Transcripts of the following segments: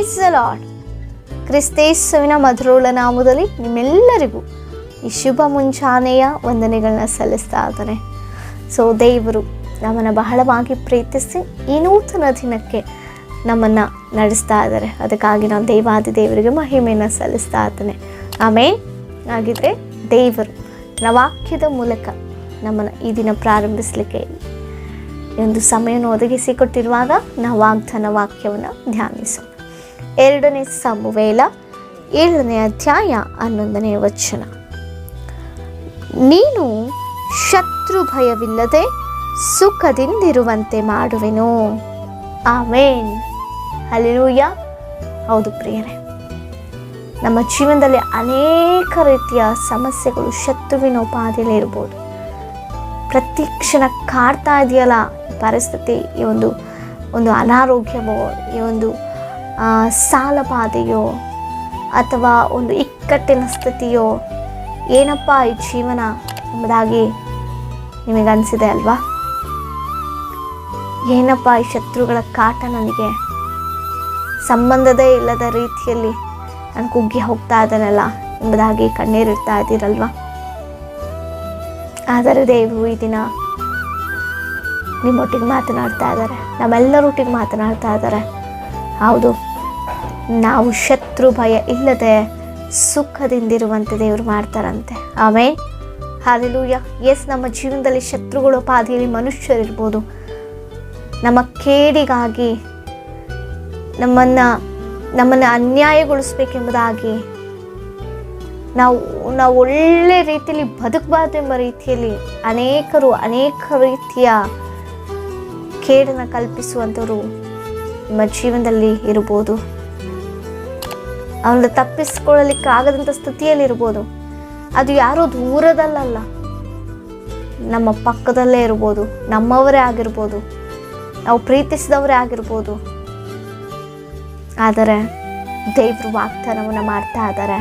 Price the Lord. ಕ್ರಿಸ್ತೇಸುವಿನ ಮಧುರೋಳ ನಾಮದಲ್ಲಿ ನಿಮ್ಮೆಲ್ಲರಿಗೂ ಈ ಶುಭ ಮುಂಚಾನೆಯ ವಂದನೆಗಳನ್ನ ಸಲ್ಲಿಸ್ತಾ ಇದ್ದಾರೆ. ಸೊ ದೇವರು ನಮ್ಮನ್ನು ಬಹಳವಾಗಿ ಪ್ರೀತಿಸಿ ಈ ನೂತನ ದಿನಕ್ಕೆ ನಮ್ಮನ್ನು ನಡೆಸ್ತಾ ಇದ್ದಾರೆ. ಅದಕ್ಕಾಗಿ ನಾವು ದೇವಾದಿ ದೇವರಿಗೆ ಮಹಿಮೆಯನ್ನು ಸಲ್ಲಿಸ್ತಾ ಇದ್ದೇನೆ. ಆಮೇಲೆ ಹಾಗಿದ್ರೆ ದೇವರು ವಾಕ್ಯದ ಮೂಲಕ ನಮ್ಮನ್ನು ಈ ದಿನ ಪ್ರಾರಂಭಿಸಲಿಕ್ಕೆ ಈ ಒಂದು ಸಮಯವನ್ನು ಒದಗಿಸಿಕೊಟ್ಟಿರುವಾಗ ನಾವು ವಾಗ್ದಾನ ವಾಕ್ಯವನ್ನು ಧ್ಯಾನಿಸೋಣ. 2 ಸಮುವೇಲ 7ನೇ ಅಧ್ಯಾಯ 11ನೇ ವಚನ. ನೀನು ಶತ್ರು ಭಯವಿಲ್ಲದೆ ಸುಖದಿಂದಿರುವಂತೆ ಮಾಡುವೆನು. ಆಮೇನ್, ಹಲ್ಲೆಲೂಯಾ. ಹೌದು ಪ್ರಿಯರೇ, ನಮ್ಮ ಜೀವನದಲ್ಲಿ ಅನೇಕ ರೀತಿಯ ಸಮಸ್ಯೆಗಳು ಶತ್ರುವಿನ ಉಪಾದಿಯಲ್ಲಿ ಇರ್ಬೋದು. ಪ್ರತಿ ಕ್ಷಣ ಕಾಡ್ತಾ ಇದೆಯಲ್ಲ ಪರಿಸ್ಥಿತಿ, ಈ ಒಂದು ಅನಾರೋಗ್ಯವೋ, ಈ ಒಂದು ಸಾಲ ಬಾಧೆಯೋ, ಅಥವಾ ಒಂದು ಇಕ್ಕಟ್ಟಿನ ಸ್ಥಿತಿಯೋ, ಏನಪ್ಪ ಈ ಜೀವನ ಎಂಬುದಾಗಿ ನಿಮಗನ್ಸಿದೆ ಅಲ್ವಾ? ಏನಪ್ಪ ಈ ಶತ್ರುಗಳ ಕಾಟ, ನನಗೆ ಸಂಬಂಧದೇ ಇಲ್ಲದ ರೀತಿಯಲ್ಲಿ ನಾನು ಕುಗ್ಗಿ ಹೋಗ್ತಾ ಇದ್ದಾನಲ್ಲ ಎಂಬುದಾಗಿ ಕಣ್ಣೀರಿಡ್ತಾ ಇದ್ದೀರಲ್ವ? ಆದರೆ ದೇವರು ಈ ದಿನ ನಿಮ್ಮೊಟ್ಟಿಗೆ ಮಾತನಾಡ್ತಾ ಇದ್ದಾರೆ, ನಮ್ಮೆಲ್ಲರೊಟ್ಟಿಗೆ ಮಾತನಾಡ್ತಾ ಇದ್ದಾರೆ. ಹೌದು, ನಾವು ಶತ್ರು ಭಯ ಇಲ್ಲದೆ ಸುಖದಿಂದಿರುವಂತೆ ದೇವರು ಮಾಡ್ತಾರಂತೆ. ಆಮೇಲೆ ಹಲ್ಲೆಲೂಯಾ. ಎಸ್, ನಮ್ಮ ಜೀವನದಲ್ಲಿ ಶತ್ರುಗಳು ಪಾದಿಯಲ್ಲಿ ಮನುಷ್ಯರಿರ್ಬೋದು, ನಮ್ಮ ಕೇಡಿಗಾಗಿ ನಮ್ಮನ್ನು ಅನ್ಯಾಯಗೊಳಿಸ್ಬೇಕೆಂಬುದಾಗಿ ನಾವು ಒಳ್ಳೆ ರೀತಿಯಲ್ಲಿ ಬದುಕಬಾರ್ದು ಎಂಬ ರೀತಿಯಲ್ಲಿ ಅನೇಕ ರೀತಿಯ ಕೇಡನ್ನು ಕಲ್ಪಿಸುವಂಥವ್ರು ನಿಮ್ಮ ಜೀವನದಲ್ಲಿ ಇರ್ಬೋದು. ಅವನ್ನ ತಪ್ಪಿಸ್ಕೊಳ್ಳಲಿಕ್ಕೆ ಆಗದಂಥ ಸ್ಥಿತಿಯಲ್ಲಿರ್ಬೋದು. ಅದು ಯಾರೋ ದೂರದಲ್ಲ, ನಮ್ಮ ಪಕ್ಕದಲ್ಲೇ ಇರ್ಬೋದು, ನಮ್ಮವರೇ ಆಗಿರ್ಬೋದು, ನಾವು ಪ್ರೀತಿಸಿದವರೇ ಆಗಿರ್ಬೋದು. ಆದರೆ ದೇವರು ವಾಗ್ದಾನವನ್ನು ಮಾಡ್ತಾ ಇದ್ದಾರೆ,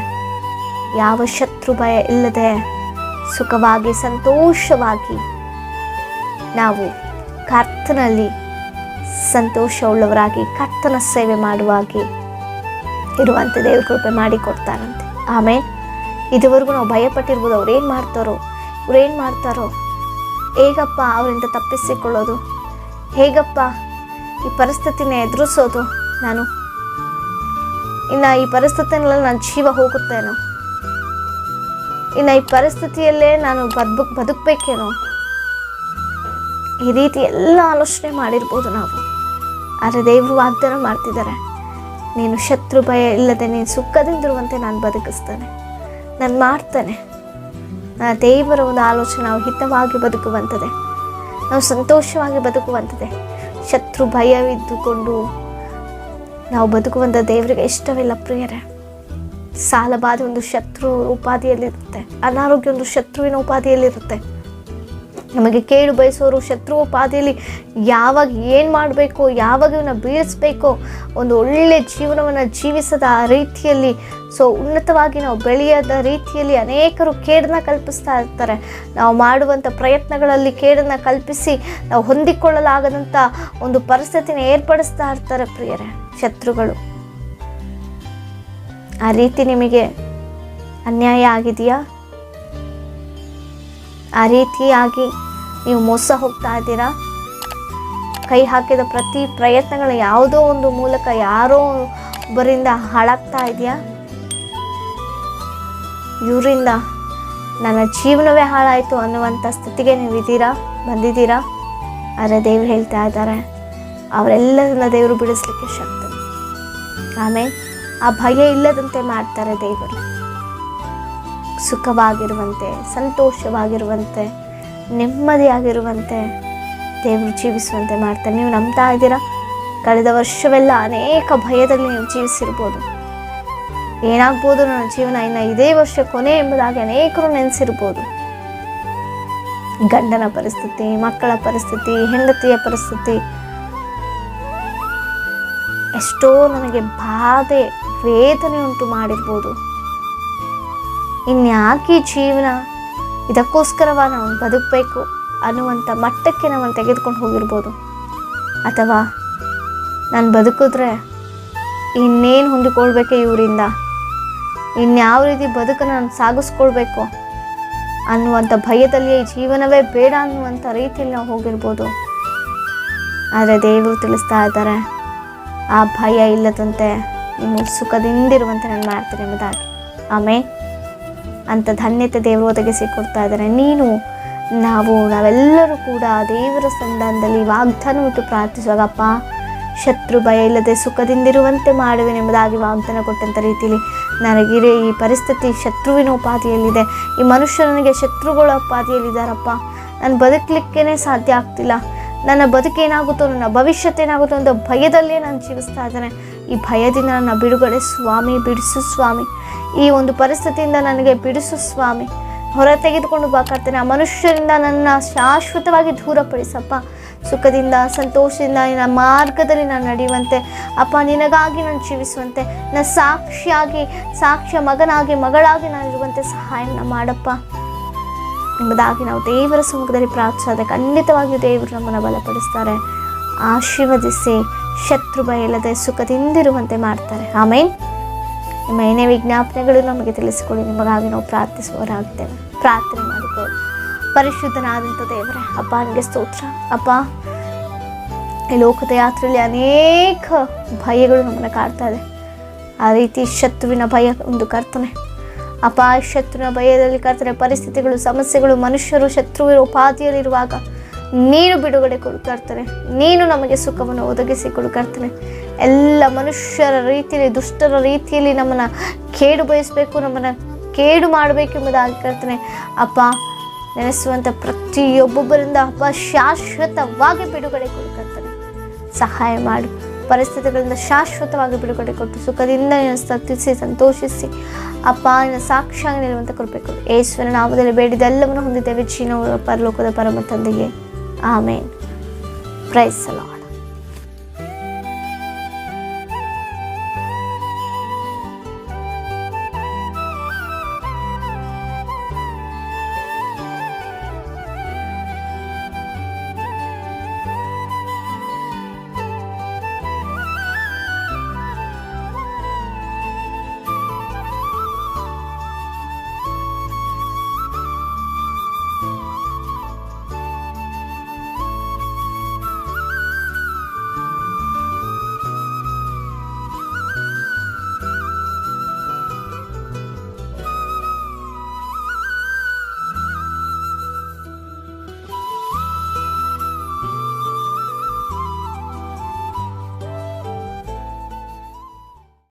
ಯಾವ ಶತ್ರು ಭಯ ಇಲ್ಲದೆ ಸುಖವಾಗಿ ಸಂತೋಷವಾಗಿ ನಾವು ಕರ್ತನಲ್ಲಿ ಸಂತೋಷವುಳ್ಳವರಾಗಿ ಕರ್ತನ ಸೇವೆ ಮಾಡುವಾಗಿ ಇರುವಂತೆ ದೇವ್ರ ಕೃಪೆ ಮಾಡಿಕೊಡ್ತಾರಂತೆ. ಆಮೇಲೆ ಇದುವರೆಗೂ ನಾವು ಭಯಪಟ್ಟಿರ್ಬೋದು, ಅವ್ರೇನು ಮಾಡ್ತಾರೋ, ಹೇಗಪ್ಪ ಅವರಿಂದ ತಪ್ಪಿಸಿಕೊಳ್ಳೋದು, ಹೇಗಪ್ಪ ಈ ಪರಿಸ್ಥಿತಿನ ಎದುರಿಸೋದು, ನಾನು ಇನ್ನು ಈ ಪರಿಸ್ಥಿತಿನಲ್ಲಿ ನನ್ನ ಜೀವ ಹೋಗುತ್ತೇನೋ, ಇನ್ನು ಈ ಪರಿಸ್ಥಿತಿಯಲ್ಲೇ ನಾನು ಬದುಕಬೇಕೇನೋ, ಈ ರೀತಿ ಎಲ್ಲ ಆಲೋಚನೆ ಮಾಡಿರ್ಬೋದು ನಾವು. ಆದರೆ ದೇವರು ವಾಗ್ದಾನ ಮಾಡ್ತಿದ್ದಾರೆ, ನೀನು ಶತ್ರು ಭಯ ಇಲ್ಲದೆ ನೀನು ಸುಖದಿಂದಿರುವಂತೆ ನಾನು ಬದುಕಿಸ್ತೇನೆ, ನಾನು ಮಾಡ್ತೇನೆ. ದೇವರ ಒಂದು ಆಲೋಚನೆ ನಾವು ಹಿತವಾಗಿ ಬದುಕುವಂಥದ್ದೇ, ನಾವು ಸಂತೋಷವಾಗಿ ಬದುಕುವಂಥದ್ದೇ. ಶತ್ರು ಭಯವಿದ್ದುಕೊಂಡು ನಾವು ಬದುಕುವಂಥ ದೇವರಿಗೆ ಇಷ್ಟವಿಲ್ಲ ಪ್ರಿಯರೇ. ಸಾಲ ಬಾಧೆ ಒಂದು ಶತ್ರು ಉಪಾಧಿಯಲ್ಲಿರುತ್ತೆ, ಅನಾರೋಗ್ಯ ಒಂದು ಶತ್ರುವಿನ ಉಪಾಧಿಯಲ್ಲಿರುತ್ತೆ. ನಮಗೆ ಕೇಳು ಬಯಸೋರು ಶತ್ರು ಉಪಾಧಿಯಲ್ಲಿ ಯಾವಾಗ ಏನು ಮಾಡಬೇಕು, ಯಾವಾಗ ಇವನ್ನ ಬೀಳಿಸ್ಬೇಕೋ, ಒಂದು ಒಳ್ಳೆಯ ಜೀವನವನ್ನು ಜೀವಿಸದ ರೀತಿಯಲ್ಲಿ, ಉನ್ನತವಾಗಿ ನಾವು ಬೆಳೆಯದ ರೀತಿಯಲ್ಲಿ ಅನೇಕರು ಕೇಡನ್ನು ಕಲ್ಪಿಸ್ತಾ ಇರ್ತಾರೆ. ನಾವು ಮಾಡುವಂಥ ಪ್ರಯತ್ನಗಳಲ್ಲಿ ಕೇಡನ್ನು ಕಲ್ಪಿಸಿ ನಾವು ಹೊಂದಿಕೊಳ್ಳಲಾಗದಂಥ ಒಂದು ಪರಿಸ್ಥಿತಿನ ಏರ್ಪಡಿಸ್ತಾ ಇರ್ತಾರೆ ಪ್ರಿಯರೇ ಶತ್ರುಗಳು. ಆ ರೀತಿ ನಿಮಗೆ ಅನ್ಯಾಯ ಆಗಿದೆಯಾ? ಆ ರೀತಿಯಾಗಿ ನೀವು ಮೋಸ ಹೋಗ್ತಾ ಇದ್ದೀರಾ? ಕೈ ಹಾಕಿದ ಪ್ರತಿ ಪ್ರಯತ್ನಗಳು ಯಾವುದೋ ಒಂದು ಮೂಲಕ ಯಾರೋ ಒಬ್ಬರಿಂದ ಹಾಳಾಗ್ತಾ ಇದೆಯಾ? ಇವರಿಂದ ನನ್ನ ಜೀವನವೇ ಹಾಳಾಯಿತು ಅನ್ನುವಂಥ ಸ್ಥಿತಿಗೆ ನೀವು ಬಂದಿದ್ದೀರಾ? ಆದರೆ ದೇವರು ಹೇಳ್ತಾ ಇದ್ದಾರೆ, ಅವರೆಲ್ಲರನ್ನ ದೇವರು ಬಿಡಿಸ್ಲಿಕ್ಕೆ ಶಕ್ತ. ಆಮೇಲೆ ಆ ಭಯ ಇಲ್ಲದಂತೆ ಮಾಡ್ತಾರೆ ದೇವರು. ಸುಖವಾಗಿರುವಂತೆ, ಸಂತೋಷವಾಗಿರುವಂತೆ, ನೆಮ್ಮದಿಯಾಗಿರುವಂತೆ ದೇವರು ಜೀವಿಸುವಂತೆ ಮಾಡ್ತಾರೆ. ನೀವು ನಂಬ್ತಾ ಇದ್ದೀರಾ? ಕಳೆದ ವರ್ಷವೆಲ್ಲ ಅನೇಕ ಭಯದಲ್ಲಿ ನೀವು ಜೀವಿಸಿರ್ಬೋದು. ಏನಾಗ್ಬೋದು ನನ್ನ ಜೀವನ, ಇನ್ನು ಇದೇ ವರ್ಷ ಕೊನೆ ಎಂಬುದಾಗಿ ಅನೇಕರು ನೆನೆಸಿರ್ಬೋದು. ಗಂಡನ ಪರಿಸ್ಥಿತಿ, ಮಕ್ಕಳ ಪರಿಸ್ಥಿತಿ, ಹೆಂಡತಿಯ ಪರಿಸ್ಥಿತಿ, ಎಷ್ಟೋ ನನಗೆ ಬಾಧೆ ವೇದನೆ ಉಂಟು ಮಾಡಿರ್ಬೋದು. ಇನ್ಯಾಕೆ ಜೀವನ, ಇದಕ್ಕೋಸ್ಕರವ ನಾವು ಬದುಕಬೇಕು ಅನ್ನುವಂಥ ಮಟ್ಟಕ್ಕೆ ನಾವನ್ನು ತೆಗೆದುಕೊಂಡು ಹೋಗಿರ್ಬೋದು. ಅಥವಾ ನಾನು ಬದುಕಿದ್ರೆ ಇನ್ನೇನು ಹೊಂದಿಕೊಳ್ಬೇಕೆ ಇವರಿಂದ, ಇನ್ಯಾವ ರೀತಿ ಬದುಕನ್ನು ನಾನು ಸಾಗಿಸ್ಕೊಳ್ಬೇಕು ಅನ್ನುವಂಥ ಭಯದಲ್ಲಿ ಜೀವನವೇ ಬೇಡ ಅನ್ನುವಂಥ ರೀತಿಯಲ್ಲಿ ನಾವು ಹೋಗಿರ್ಬೋದು. ಆದರೆ ದೇವರು ತಿಳಿಸ್ತಾ ಇದ್ದಾರೆ, ಆ ಭಯ ಇಲ್ಲದಂತೆ ನೀವು ಸುಖದಿಂದಿರುವಂತೆ ನಾನು ಮಾಡ್ತೀನಿ ಎಂಬುದಾಗಿ. ಆಮೇಲೆ ಅಂಥ ಧನ್ಯತೆ ದೇವರು ಒದಗಿಸಿ ಕೊಡ್ತಾ ಇದ್ದಾರೆ. ನಾವೆಲ್ಲರೂ ಕೂಡ ದೇವರ ಸಂಧಾನದಲ್ಲಿ ವಾಗ್ದಾನ ಬಿಟ್ಟು ಪ್ರಾರ್ಥಿಸುವಾಗಪ್ಪ, ಶತ್ರು ಭಯ ಇಲ್ಲದೆ ಸುಖದಿಂದಿರುವಂತೆ ಮಾಡುವೆನೆಂಬುದಾಗಿ ವಾಗ್ದಾನ ಕೊಟ್ಟಂಥ ರೀತಿಯಲ್ಲಿ ನನಗಿರೋ ಈ ಪರಿಸ್ಥಿತಿ ಶತ್ರುವಿನ ಉಪಾಧಿಯಲ್ಲಿದೆ, ಈ ಮನುಷ್ಯ ನನಗೆ ಶತ್ರುಗಳ ಉಪಾಧಿಯಲ್ಲಿದ್ದಾರಪ್ಪ, ನಾನು ಬದುಕಲಿಕ್ಕೇ ಸಾಧ್ಯ ಆಗ್ತಿಲ್ಲ, ನನ್ನ ಬದುಕೇನಾಗುತ್ತೋ, ನನ್ನ ಭವಿಷ್ಯತ್ ಏನಾಗುತ್ತೋ ಅಂತ ಭಯದಲ್ಲೇ ನಾನು ಜೀವಿಸ್ತಾ ಇದ್ದೇನೆ. ಈ ಭಯದಿಂದ ನನ್ನ ಬಿಡುಗಡೆ ಸ್ವಾಮಿ, ಬಿಡಿಸು ಸ್ವಾಮಿ, ಈ ಒಂದು ಪರಿಸ್ಥಿತಿಯಿಂದ ನನಗೆ ಬಿಡಿಸು ಸ್ವಾಮಿ, ಹೊರ ತೆಗೆದುಕೊಂಡು ಬಾಕರ್ತೇನೆ. ಆ ಮನುಷ್ಯರಿಂದ ನನ್ನ ಶಾಶ್ವತವಾಗಿ ದೂರಪಡಿಸಪ್ಪ. ಸುಖದಿಂದ ಸಂತೋಷದಿಂದ ನಿನ್ನ ಮಾರ್ಗದಲ್ಲಿ ನಾನು ನಡೆಯುವಂತೆ ಅಪ್ಪ, ನಿನಗಾಗಿ ನಾನು ಜೀವಿಸುವಂತೆ, ನನ್ನ ಸಾಕ್ಷ್ಯ ಮಗನಾಗಿ ಮಗಳಾಗಿ ನಾನು ಇರುವಂತೆ ಸಹಾಯನ ಮಾಡಪ್ಪ ಎಂಬುದಾಗಿ ನಾವು ದೇವರ ಸಮ್ಮುಖದಲ್ಲಿ ಪ್ರಾರ್ಥಿಸಿದರೆ ಖಂಡಿತವಾಗಿಯೂ ದೇವರು ನಮ್ಮನ್ನು ಬಲಪಡಿಸ್ತಾರೆ, ಆಶೀರ್ವದಿಸಿ ಶತ್ರು ಭಯ ಇಲ್ಲದೆ ಸುಖದಿಂದಿರುವಂತೆ ಮಾಡ್ತಾರೆ. ಆಮೇಲೆ ನಿಮ್ಮ ಏನೇ ವಿಜ್ಞಾಪನೆಗಳು ನಮಗೆ ತಿಳಿಸಿಕೊಡಿ, ನಿಮಗಾಗಿ ನಾವು ಪ್ರಾರ್ಥಿಸುವವರಾಗ್ತೇವೆ. ಪ್ರಾರ್ಥನೆ ಮಾಡಿಕೊಳ್ಳಿ. ಪರಿಶುದ್ಧನಾದಂಥ ದೇವರೇ, ಅಪ್ಪ ನಿಮಗೆ ಸ್ತೋತ್ರ. ಅಪ್ಪ, ಈ ಲೋಕದ ಯಾತ್ರೆಯಲ್ಲಿ ಅನೇಕ ಭಯಗಳು ನಮ್ಮನ್ನು ಕಾಡ್ತಾ ಇದೆ. ಆ ರೀತಿ ಶತ್ರುವಿನ ಭಯ ಒಂದು ಕರ್ತನೆ ಅಪ್ಪ, ಶತ್ರುವಿನ ಭಯದಲ್ಲಿ ಕರ್ತನೆ ಪರಿಸ್ಥಿತಿಗಳು, ಸಮಸ್ಯೆಗಳು, ಮನುಷ್ಯರು ಶತ್ರುವಿನ ಉಪಾಧಿಯಲ್ಲಿರುವಾಗ ನೀನು ಬಿಡುಗಡೆ ಕೊಡ್ಕರ್ತನೆ, ನೀನು ನಮಗೆ ಸುಖವನ್ನು ಒದಗಿಸಿ ಕೊಡ್ಕರ್ತನೆ. ಎಲ್ಲ ಮನುಷ್ಯರ ರೀತಿಯಲ್ಲಿ, ದುಷ್ಟರ ರೀತಿಯಲ್ಲಿ ನಮ್ಮನ್ನು ಕೇಡು ಬಯಸಬೇಕು, ನಮ್ಮನ್ನು ಕೇಡು ಮಾಡಬೇಕು ಎಂಬುದಾಗಿ ಕರ್ತನೆ ಅಪ್ಪ, ನೆನೆಸುವಂಥ ಪ್ರತಿಯೊಬ್ಬೊಬ್ಬರಿಂದ ಅಪ್ಪ ಶಾಶ್ವತವಾಗಿ ಬಿಡುಗಡೆ ಕೊಡ್ಕರ್ತನೆ. ಸಹಾಯ ಮಾಡು. ಪರಿಸ್ಥಿತಿಗಳಿಂದ ಶಾಶ್ವತವಾಗಿ ಬಿಡುಗಡೆ ಕೊಟ್ಟು ಸುಖದಿಂದ ನೀನು ಸ್ತುತಿಸಿ ಸಂತೋಷಿಸಿ ಅಪ್ಪ ನಿನ್ನ ಸಾಕ್ಷಿಯಾಗಿ ನಿಲ್ಲುವಂತ ಕೊಡಬೇಕು. ಯೇಸುವಿನ ನಾಮದಲ್ಲಿ ಬೇಡಿದೆಲ್ಲವನ್ನು ಹೊಂದಿದ್ದೇವೆ ಜೀವ ಪರಲೋಕದ ಪರಮ ತಂದೆಯೇ. ಆಮೇನ್. Praise the lord.